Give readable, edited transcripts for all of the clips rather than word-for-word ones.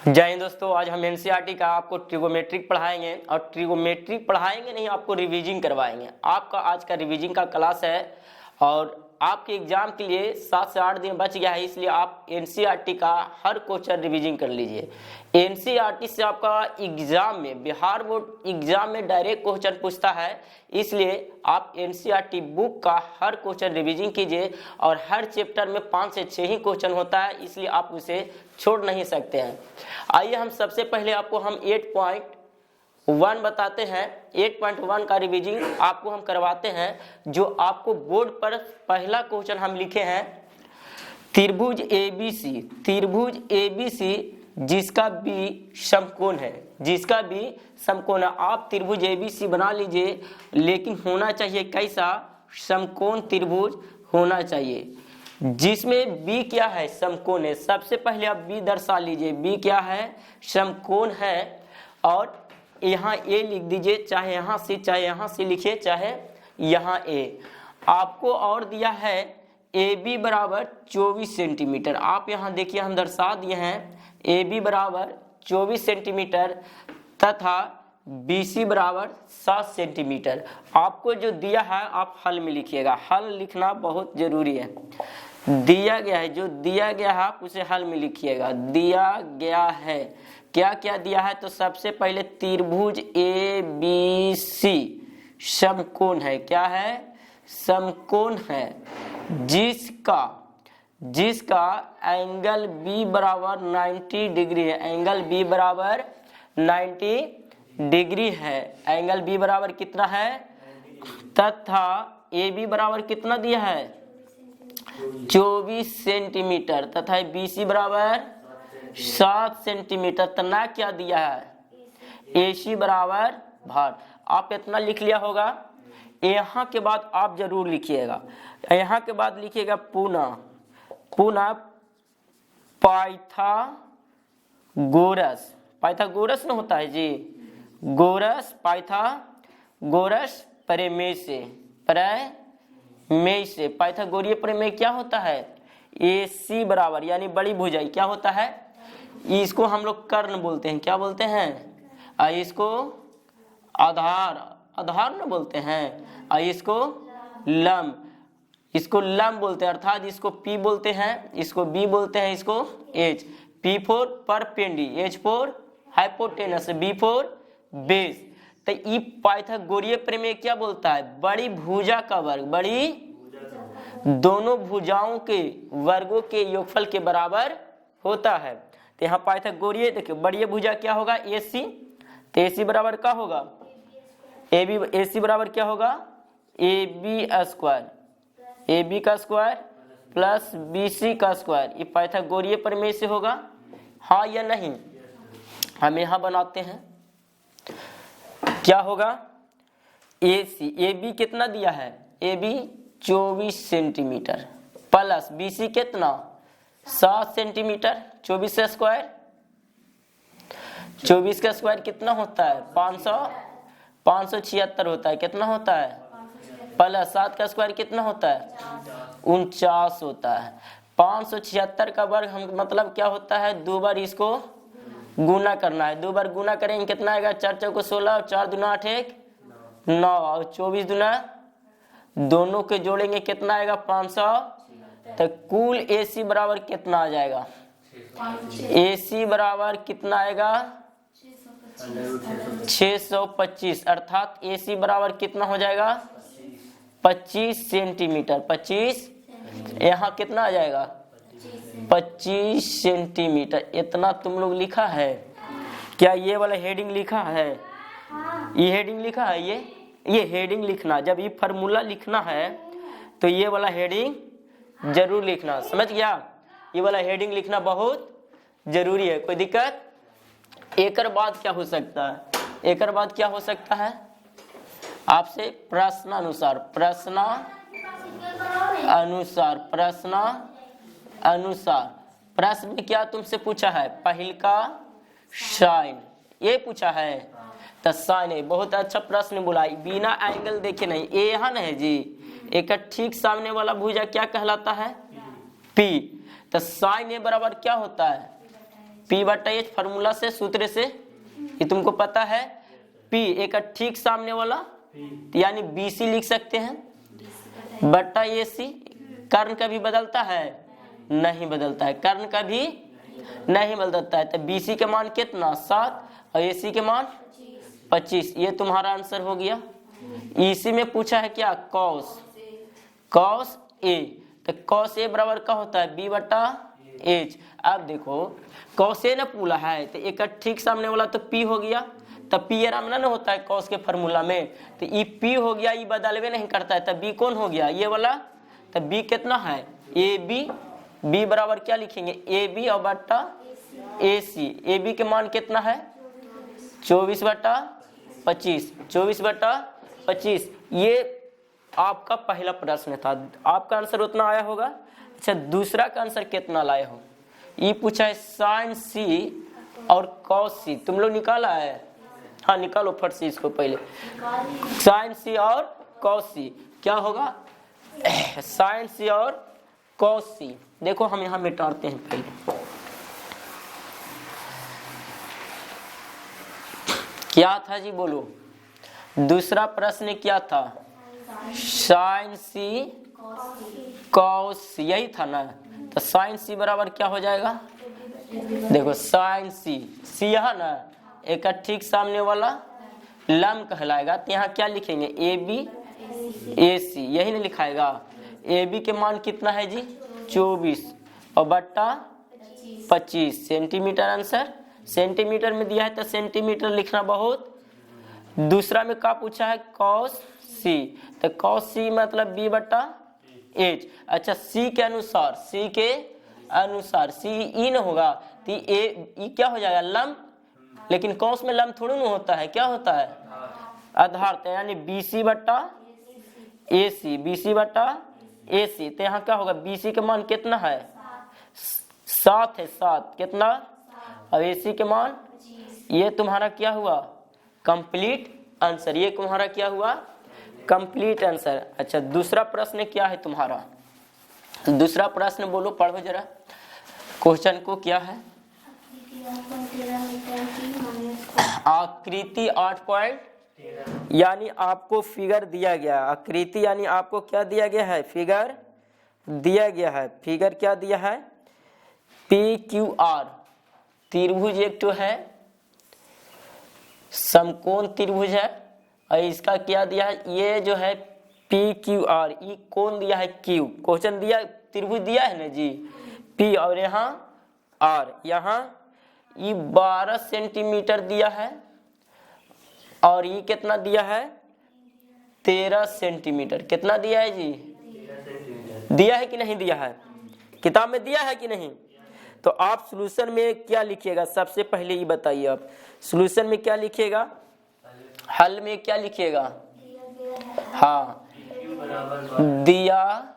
जय हिंद दोस्तों, आज हम एनसीईआरटी का आपको ट्रिगोमेट्रिक पढ़ाएंगे और ट्रिगोमेट्रिक पढ़ाएंगे नहीं, आपको रिवीजिंग करवाएंगे। आपका आज का रिवीजिंग का क्लास है और आपके एग्जाम के लिए 7 से 8 दिन बच गया है, इसलिए आप एनसीईआरटी का हर क्वेश्चन रिवीजिंग कर लीजिए। एनसीईआरटी से आपका एग्जाम में, बिहार बोर्ड एग्जाम में डायरेक्ट क्वेश्चन पूछता है, इसलिए आप एनसीईआरटी बुक का हर क्वेश्चन रिवीजिंग कीजिए और हर चैप्टर में 5 से 6 ही क्वेश्चन होता है, इसलिए आप उसे छोड़ नहीं सकते हैं। आइए हम सबसे पहले आपको 8.1 बताते हैं। 8.1 का रिवीजिंग आपको हम करवाते हैं। जो आपको बोर्ड पर पहला क्वेश्चन हम लिखे हैं, त्रिभुज एबीसी जिसका बी समकोण है, जिसका बी समकोण है। आप त्रिभुज एबीसी बना लीजिए, लेकिन होना चाहिए कैसा? समकोण त्रिभुज होना चाहिए, जिसमें बी क्या है? समकोण है। सबसे पहले आप बी दर्शा लीजिए, बी क्या है? समकोण है। और यहाँ ए लिख दीजिए, चाहे यहाँ से लिखिए, चाहे यहाँ ए। आपको और दिया है ए बी बराबर 24 सेंटीमीटर। आप यहाँ देखिए, हम दर्शा दिए हैं ए बी बराबर 24 सेंटीमीटर तथा बी सी बराबर 7 सेंटीमीटर। आपको जो दिया है आप हल में लिखिएगा, हल लिखना बहुत जरूरी है। दिया गया है, जो दिया गया है आप उसे हल में लिखिएगा। दिया गया है, क्या क्या दिया है? तो सबसे पहले त्रिभुज ए बी सी समकोण है। क्या है? समकोण है, जिसका एंगल बी बराबर 90 डिग्री है। एंगल बी बराबर 90 डिग्री है। एंगल बी बराबर कितना है? तथा ए बी बराबर कितना दिया है? 24 सेंटीमीटर तथा बी सी बराबर 7 सेंटीमीटर। तना क्या दिया है? ए सी बराबर भार। आप इतना लिख लिया होगा। यहाँ के बाद आप जरूर लिखिएगा, यहाँ के बाद लिखिएगा पुनः पाइथागोरस न होता है जी, पाइथागोरस प्रमेय से पाइथागोरीय प्रमेय क्या होता है? ए सी बराबर, यानी बड़ी भुजाई क्या होता है? इसको हम लोग कर्ण बोलते हैं। क्या बोलते हैं? इसको आधार न बोलते हैं। इसको लंब बोलते हैं, अर्थात इसको पी बोलते हैं, इसको बी बोलते हैं, इसको H. P for perpendicular, H for hypotenuse, B for base. तो ई पाइथागोरीय प्रमेय क्या बोलता है? बड़ी भुजा का वर्ग, बड़ी दोनों भुजाओं के वर्गों के योगफल के बराबर होता है। तो यहाँ पाइथागोरीय देखिए, बड़ी भुजा क्या होगा? ए सी। तो ए सी बराबर क्या होगा? A B. ए सी बराबर क्या होगा? A B square, A B का स्क्वायर प्लस बी सी का स्क्वायर। ये पाइथागोरीय प्रमेय से होगा, हाँ या नहीं? हम यहाँ बनाते हैं, क्या होगा? ए सी, ए बी कितना दिया है? A B 24 centimetre plus B C कितना? 7 सेंटीमीटर। 24 का स्क्वायर, 24 का स्क्वायर कितना होता है? 576 होता है। कितना होता है? प्लस 7 का स्क्वायर कितना होता है? 49 होता है। 576 का वर्ग हम मतलब क्या होता है? 2 बार इसको गुना करना है। 2 बार गुना करेंगे कितना आएगा? 4 चौको 16 और 4 दूना 8 1 9 और 24 दूना, दोनों के जोड़ेंगे कितना आएगा? 500। तो कुल ए सी बराबर कितना आ जाएगा? ए सी बराबर कितना आएगा? 625। अर्थात ए सी बराबर कितना हो जाएगा? 25 सेंटीमीटर। 25, यहाँ कितना आ जाएगा? 25 सेंटीमीटर। इतना तुम लोग लिखा है क्या? ये वाला हेडिंग लिखा है? ये हेडिंग लिखा है? ये हेडिंग लिखना, जब ये फार्मूला लिखना है तो ये वाला हेडिंग जरूर लिखना। समझ गया? ये वाला हेडिंग लिखना बहुत जरूरी है। कोई दिक्कत? एक बाद क्या हो सकता है? एक बाद क्या हो सकता है? आपसे प्रश्नानुसार प्रश्न में क्या तुमसे पूछा है? पहिल का साइन, ये पूछा है। तो साइन है, बहुत अच्छा प्रश्न बोला। बिना एंगल देखे नहीं, ए यहाँ है जी, एक ठीक सामने वाला भुजा क्या कहलाता है? पी। तो साइन ए बराबर क्या होता है? P/H फॉर्मूला से, सूत्र से, ये तुमको पता है। P एक ठीक सामने वाला यानी BC लिख सकते हैं बट्टा AC। कर्ण कभी बदलता है? नहीं बदलता है, कर्ण कभी नहीं बदलता है। तो BC के मान कितना 7 और AC के मान 25। ये तुम्हारा आंसर हो गया। इसी में पूछा है क्या cos A, तो cos A बराबर क्या होता है B/H। अब देखो cos A ना पूरा है तो एक ठीक सामने वाला तो P हो गया, तब P आराम ना होता है cos के फॉर्मूला में, तो ये P हो गया, ये बदलवे नहीं करता है, तब B कौन हो गया ये वाला, तब B कितना है AB। B बराबर क्या लिखेंगे AB और बट्टा AC। AB के मान कितना है 24/25, 24/25। ये आपका पहला प्रश्न था, आपका आंसर उतना आया होगा। अच्छा दूसरा का आंसर कितना लाए हो, ये पूछा है sin C और cos C। तुम लोग निकाला है? हाँ निकालो फट से इसको पहले। sin C और cos C क्या होगा sin C और cos C। देखो हम यहाँ मिटाते हैं पहले। क्या था जी बोलो, दूसरा प्रश्न क्या था sin C cos C, यही था ना। तो sin C बराबर क्या हो जाएगा, देखो sin C यहाँ ना एक ठीक सामने वाला लंब कहलाएगा, तो यहाँ क्या लिखेंगे AB AC, यही नहीं लिखाएगा। AB के मान कितना है जी 24 और बट्टा 25 सेंटीमीटर। आंसर सेंटीमीटर में दिया है तो सेंटीमीटर लिखना बहुत। दूसरा में क्या पूछा है cos C, तो cos C मतलब B/H। अच्छा C के अनुसार C ई न होगा तो ई क्या हो जाएगा लंब, लेकिन cos में लंब थोड़ी ना होता है, क्या होता है आधार, यानी BC/AC। तो यहाँ क्या होगा BC के मान कितना है 7 है, 7 कितना, और AC के मान, ये तुम्हारा क्या हुआ कंप्लीट आंसर, ये तुम्हारा क्या हुआ कंप्लीट आंसर। अच्छा दूसरा प्रश्न क्या है तुम्हारा, दूसरा प्रश्न बोलो पढ़ो जरा, क्वेश्चन को क्या है। आकृति 8 यानी आपको फिगर दिया गया, आकृति यानी आपको क्या दिया गया है फिगर दिया गया है। फिगर क्या दिया है PQR त्रिभुज एक तो है, समकोण त्रिभुज है, और इसका क्या दिया है ये जो है PQR, ये कौन दिया है Q। क्वेश्चन दिया त्रिभुज दिया है ना जी P और यहाँ R, यहाँ ये 12 सेंटीमीटर दिया है और ये कितना दिया है 13 सेंटीमीटर। कितना दिया है जी दिया है कि नहीं दिया है, किताब में दिया है कि नहीं। तो आप सॉल्यूशन में क्या लिखिएगा, सबसे पहले ये बताइए आप सॉल्यूशन में क्या लिखिएगा, हल में क्या लिखिएगा। हाँ दिया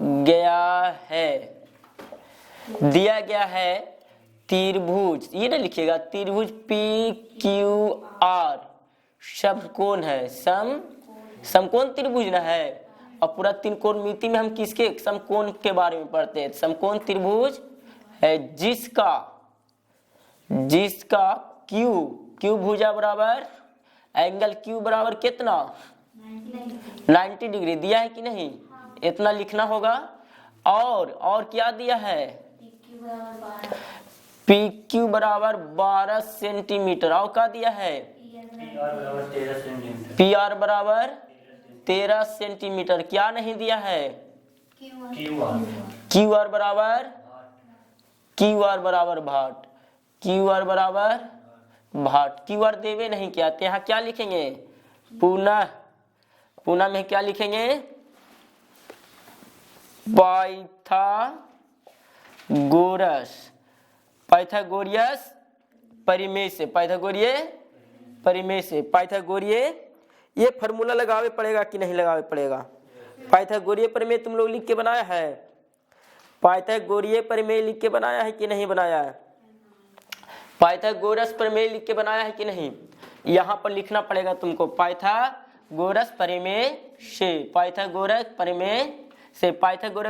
गया है त्रिभुज, ये ना लिखिएगा त्रिभुज PQR समकोण है, समकोण त्रिभुज ना है। और पूरा त्रिकोणमिति में हम किसके समकोण के बारे में पढ़ते हैं, समकोण त्रिभुज है जिसका Q भुजा बराबर एंगल Q बराबर कितना 90 डिग्री दिया है कि नहीं, इतना लिखना होगा। और क्या दिया है PQ बराबर 12 सेंटीमीटर, और क्या दिया है PR बराबर 13 सेंटीमीटर। क्या नहीं दिया है QR बराबर भाट, QR देवे नहीं क्या, तो यहाँ क्या लिखेंगे पुनः में क्या लिखेंगे पाइथागोरियस पाइथागोरिये ये फॉर्मूला लगावे पड़ेगा कि नहीं लगावे पड़ेगा। पाइथागोरिये प्रमेय तुम लोग लिख के बनाया है, पाइथागोरिये प्रमेय लिख के बनाया है कि नहीं बनाया है, पाइथागोरस प्रमेय लिख के बनाया है कि नहीं। यहाँ पर लिखना पड़ेगा तुमको पाइथागोरस प्रमेय से। पाइथागोरस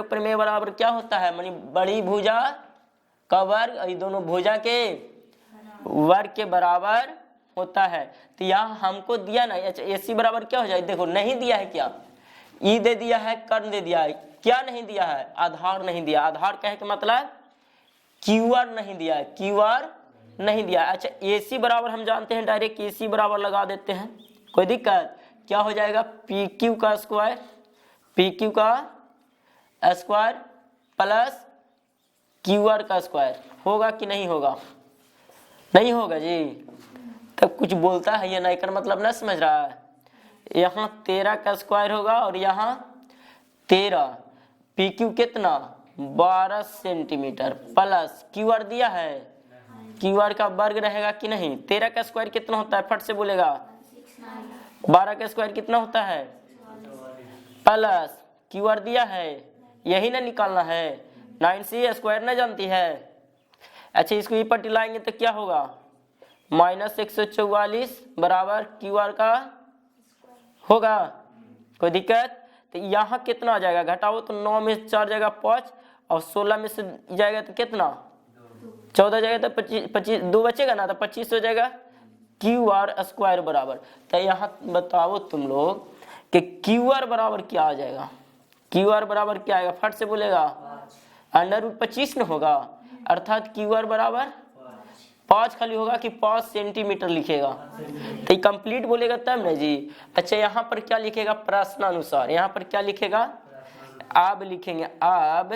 प्रमेय बराबर क्या होता है, मानी बड़ी भुजा का वर्ग ये दोनों भुजा के वर्ग के बराबर होता है। तो यहाँ हमको दिया ना AC बराबर क्या हो जाए, देखो नहीं दिया है क्या, ई दे दिया है, कर्ण दे दिया है, क्या नहीं दिया है, आधार नहीं दिया। आधार कहे के मतलब QR नहीं दिया है, QR नहीं दिया है। अच्छा AC बराबर हम जानते हैं, डायरेक्ट AC बराबर लगा देते हैं, कोई दिक्कत, क्या हो जाएगा PQ का स्क्वायर, PQ का स्क्वायर प्लस QR का स्क्वायर, होगा कि नहीं होगा, नहीं होगा जी। तब कुछ बोलता है ये नहीं कर मतलब ना समझ रहा है। यहाँ 13 का स्क्वायर होगा और यहाँ 13, PQ कितना 12 सेंटीमीटर प्लस QR दिया है, QR का वर्ग रहेगा कि नहीं। 13 का स्क्वायर कितना होता है, फट से बोलेगा, 12 का स्क्वायर कितना होता है प्लस QR दिया है, यही ना निकालना है, 9C स्क्वायर ना जानती है। अच्छा इसको ये पट्टी लाएंगे तो क्या होगा, -144 बराबर QR का होगा, कोई दिक्कत। तो यहाँ कितना आ जाएगा, घटाओ तो 9 में 4 जाएगा 5 और 16 में से जाएगा तो कितना 14 जाएगा, तो 25 2 बचेगा ना, तो 25 हो जाएगा QR स्क्वायर बराबर। तो यहाँ बताओ तुम लोग कि QR बराबर क्या आ जाएगा, QR बराबर क्या आएगा, फट से बोलेगा √25 न होगा, अर्थात QR बराबर 5 खाली होगा कि 5 सेंटीमीटर लिखेगा, तो ये कंप्लीट बोलेगा तब ना जी। अच्छा यहाँ पर क्या लिखेगा, प्रश्नानुसार, यहाँ पर क्या लिखेगा, आप लिखेंगे आप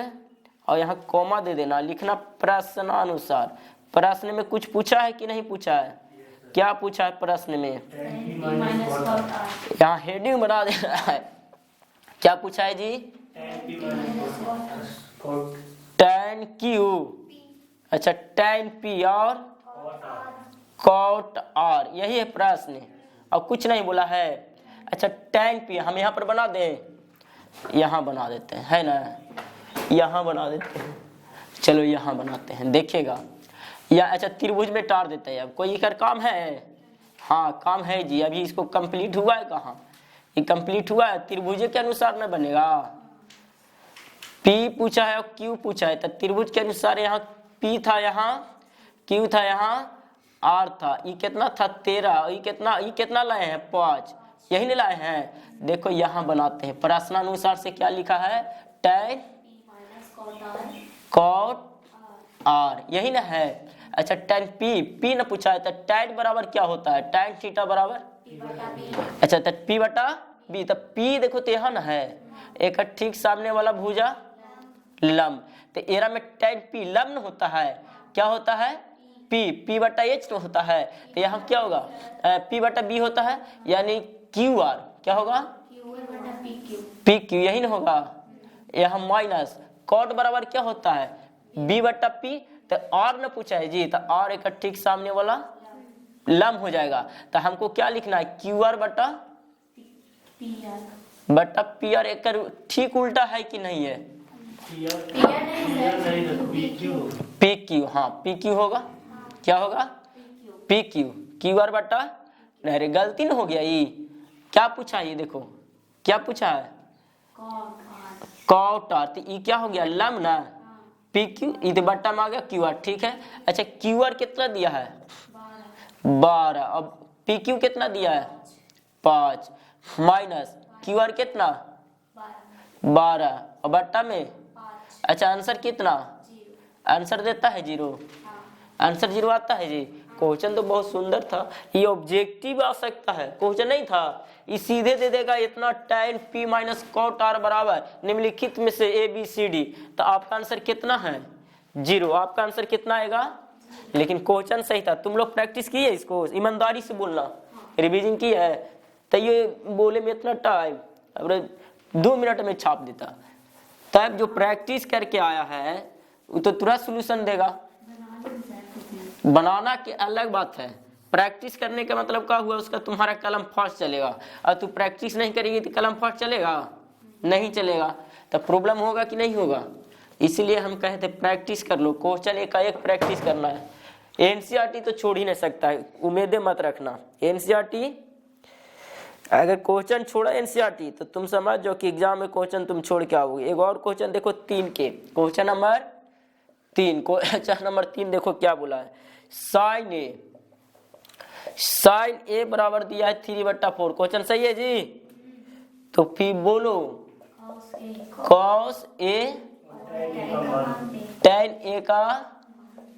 और यहाँ कॉमा दे देना, लिखना प्रश्नानुसार। प्रश्न में कुछ पूछा है कि नहीं पूछा है, क्या पूछा है प्रश्न में, यहाँ हेडिंग बना देना है, क्या पूछा है जी, tan Q, अच्छा tan P और cot R, यही है प्रश्न और कुछ नहीं बोला है। अच्छा tan P हम यहाँ पर बना दें, यहाँ बना देते हैं, है ना, यहाँ बना देते हैं, चलो यहाँ बनाते हैं, देखिएगा या अच्छा त्रिभुज में टार देते हैं। अब कोई कर काम है, हाँ काम है जी, अभी इसको कंप्लीट हुआ है कहाँ, ये कंप्लीट हुआ है, त्रिभुज के अनुसार न बनेगा। P पूछा है और Q पूछा है, तो त्रिभुज के अनुसार यहाँ P था, यहाँ Q था, यहाँ R था, ये कितना था 13, ये कितना लाए हैं 5, यही नहीं लाए हैं। देखो यहाँ बनाते हैं, प्रश्नानुसार से क्या लिखा है, tan cot R, यही ना है। अच्छा tan P ना पूछा है, तो tan बराबर क्या होता है, tan थीटा बराबर, अच्छा तो P बटा B, तो P देखो तो यहाँ ना है, एक ठीक सामने वाला भुजा लंब, तो एरा में tan P लंब होता है, क्या होता है P बटा H होता है, तो यहाँ क्या होगा P बटा B होता है, यानी QR क्या होगा PQ, यही ना होगा। यहाँ माइनस cot बराबर क्या होता है B बटा P, तो R न पूछा है जी, तो R एक ठीक सामने वाला लंब हो जाएगा, तो हमको क्या लिखना है QR बटा PR, एक ठीक उल्टा है कि नहीं है, PQ, हाँ PQ होगा, क्या होगा PQ, QR बटा, नहीं गलती न हो गया, ये क्या पूछा है, ये देखो क्या पूछा है cot R, तो ये क्या हो गया लंब ना, PQ इधर बट्टा में आ गया QR, ठीक है। अच्छा QR कितना दिया है 12, अब PQ कितना दिया है 5, माइनस QR कितना 12 और बट्टा में, अच्छा आंसर कितना, आंसर देता है 0, आंसर 0 आता है जी। क्वेश्चन तो बहुत सुंदर था, ये ऑब्जेक्टिव आ सकता है, क्वेश्चन नहीं था, ये सीधे दे देगा इतना tan P minus cot R बराबर निम्नलिखित में से ABCD, तो आपका आंसर कितना है 0, आपका आंसर कितना आएगा। लेकिन क्वेश्चन सही था, तुम लोग प्रैक्टिस किए इसको, ईमानदारी से बोलना, रिवीजन की है, तो ये बोले में इतना टाइम, अब 2 मिनट में छाप देता, तब जो प्रैक्टिस करके आया है वो तो तुरंत सॉल्यूशन देगा। बनाना की अलग बात है, प्रैक्टिस करने का मतलब क्या हुआ, उसका तुम्हारा कलम फास्ट चलेगा, और तू प्रैक्टिस नहीं करेगी तो कलम फास्ट चलेगा, नहीं चलेगा, तो प्रॉब्लम होगा कि नहीं होगा। इसीलिए हम कहते प्रैक्टिस कर लो, क्वेश्चन एक प्रैक्टिस करना है। एनसीईआरटी तो छोड़ ही नहीं सकता है, उम्मीदें मत रखना। एनसीईआरटी अगर क्वेश्चन छोड़ा एनसीईआरटी तो तुम समझ जाओ कि एग्जाम में क्वेश्चन तुम छोड़ के आओगे। एक और क्वेश्चन देखो 3 के, क्वेश्चन नंबर 3 को चार नंबर 3 देखो क्या बोला है, साइन ए बराबर दिया है 3/4। क्वेश्चन सही है जी। तो फिर बोलो कॉस ए tan ए का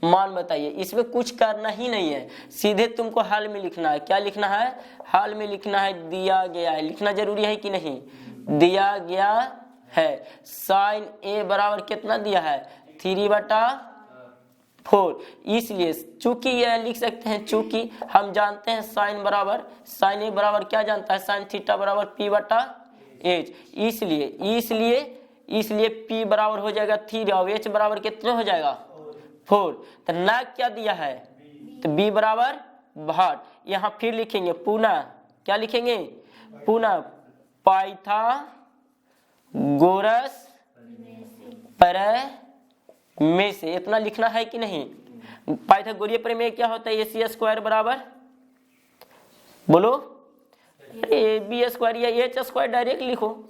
मान बताइए। इसमें कुछ करना ही नहीं है, सीधे तुमको हाल में लिखना है। क्या लिखना है? हाल में लिखना है, दिया गया है। लिखना जरूरी है कि नहीं? दिया गया है साइन ए बराबर कितना दिया है? 3/4। इसलिए चूंकि यह लिख सकते हैं, चूंकि हम जानते हैं साइन ए बराबर क्या जानता है? साइन थीटा बराबर p/h। इसलिए p बराबर हो जाएगा 3 और h बराबर कितना हो जाएगा? 4। तो ना क्या दिया है? तो b बराबर 8। यहाँ फिर लिखेंगे पुनः, क्या लिखेंगे? पुनः पाइथागोरस प्रमेय में से, इतना लिखना है कि नहीं? पाइथागोरीय प्रमेय क्या होता है? ac² बराबर, बोलो ab² या h² डायरेक्ट लिखो।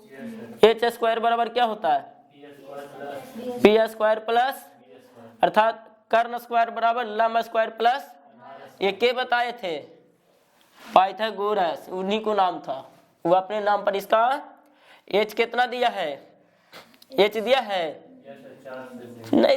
h² बराबर क्या होता है? p² प्लस, अर्थात कर्ण स्क्वायर बराबर लंब स्क्वायर प्लस, ये के बताए थे? पाइथागोरस, उन्हीं को नाम था, वो अपने नाम पर इसका h कितना दिया है? h दिया है नहीं